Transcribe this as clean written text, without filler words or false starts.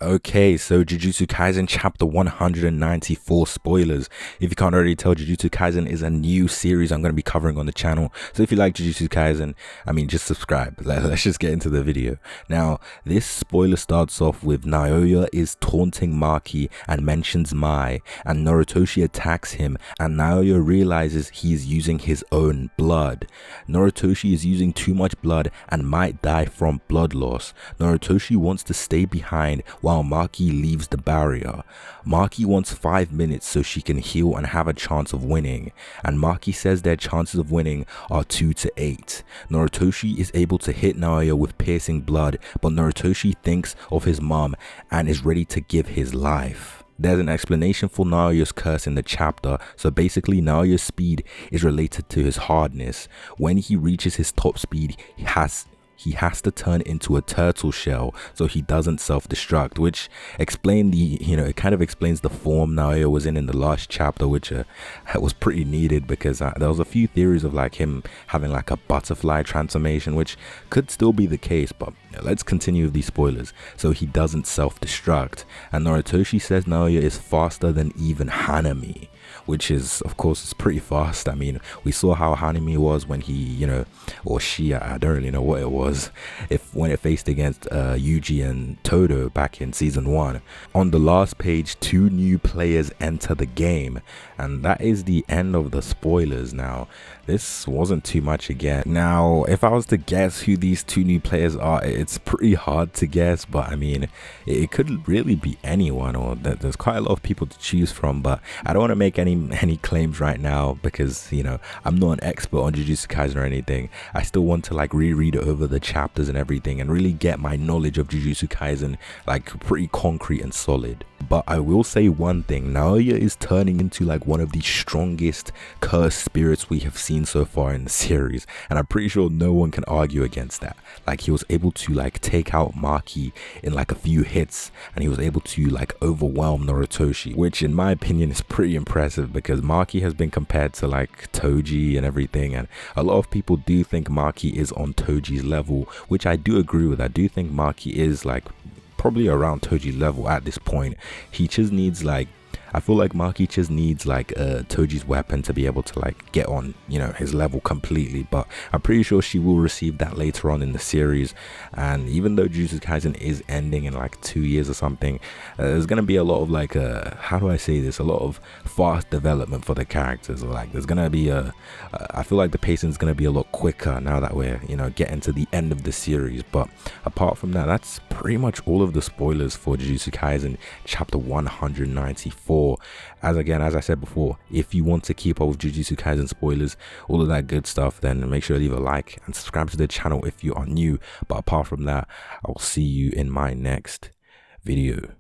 Okay, so Jujutsu Kaisen Chapter 194 spoilers. If you can't already tell, Jujutsu Kaisen is a new series I'm going to be covering on the channel. So if you like Jujutsu Kaisen, just subscribe. Let's just get into the video. Now, this spoiler starts off with Naoya is taunting Maki and mentions Mai, and Noritoshi attacks him, and Naoya realizes he's using his own blood. Noritoshi is using too much blood and might die from blood loss. Noritoshi wants to stay behind while Maki leaves the barrier. Maki wants 5 minutes so she can heal and have a chance of winning, and Maki says their chances of winning are 2 to 8. Noritoshi is able to hit Naoya with piercing blood, but Noritoshi thinks of his mom and is ready to give his life. There's an explanation for Naoya's curse in the chapter, so basically Naoya's speed is related to his hardness. When he reaches his top speed, he has to turn into a turtle shell so he doesn't self-destruct, which explain it kind of explains the form Naoya was in the last chapter, which was pretty needed because there was a few theories of like him having like a butterfly transformation, which could still be the case, but let's continue with these spoilers. So he doesn't self-destruct, and Noritoshi says Naoya is faster than even Hanami, which is, of course, it's pretty fast. I mean, we saw how Hanami was when he, or she, I don't really know what it was, when it faced against Yuji and Todo back in season 1. On the last page, 2 new players enter the game, and that is the end of the spoilers. Now, this wasn't too much again. Now, if I was to guess who these 2 new players are, it's pretty hard to guess, but I mean, it could really be anyone, or there's quite a lot of people to choose from, but I don't want to make any claims right now because I'm not an expert on Jujutsu Kaisen or anything. I still want to like reread over the chapters and everything and really get my knowledge of Jujutsu Kaisen like pretty concrete and solid. But I will say one thing: Naoya is turning into like one of the strongest cursed spirits we have seen so far in the series, and I'm pretty sure no one can argue against that. Like, he was able to like take out Maki in like a few hits, and he was able to like overwhelm Noritoshi, which in my opinion is pretty impressive because Maki has been compared to like Toji and everything, and a lot of people do think Maki is on Toji's level, which I do agree with. I do think Maki is like probably around Toji's level at this point. He just needs like, I feel like Maki just needs like Toji's weapon to be able to like get on his level completely, but I'm pretty sure she will receive that later on in the series. And even though Jujutsu Kaisen is ending in like 2 years or something, there's gonna be a lot of like how do I say this, a lot of fast development for the characters, or like there's gonna be I feel like the pacing is gonna be a lot quicker now that we're getting to the end of the series. But apart from that, that's pretty much all of the spoilers for Jujutsu Kaisen chapter 194. As I said before, if you want to keep up with Jujutsu Kaisen spoilers, all of that good stuff, then make sure to leave a like and subscribe to the channel if you are new. But apart from that, I will see you in my next video.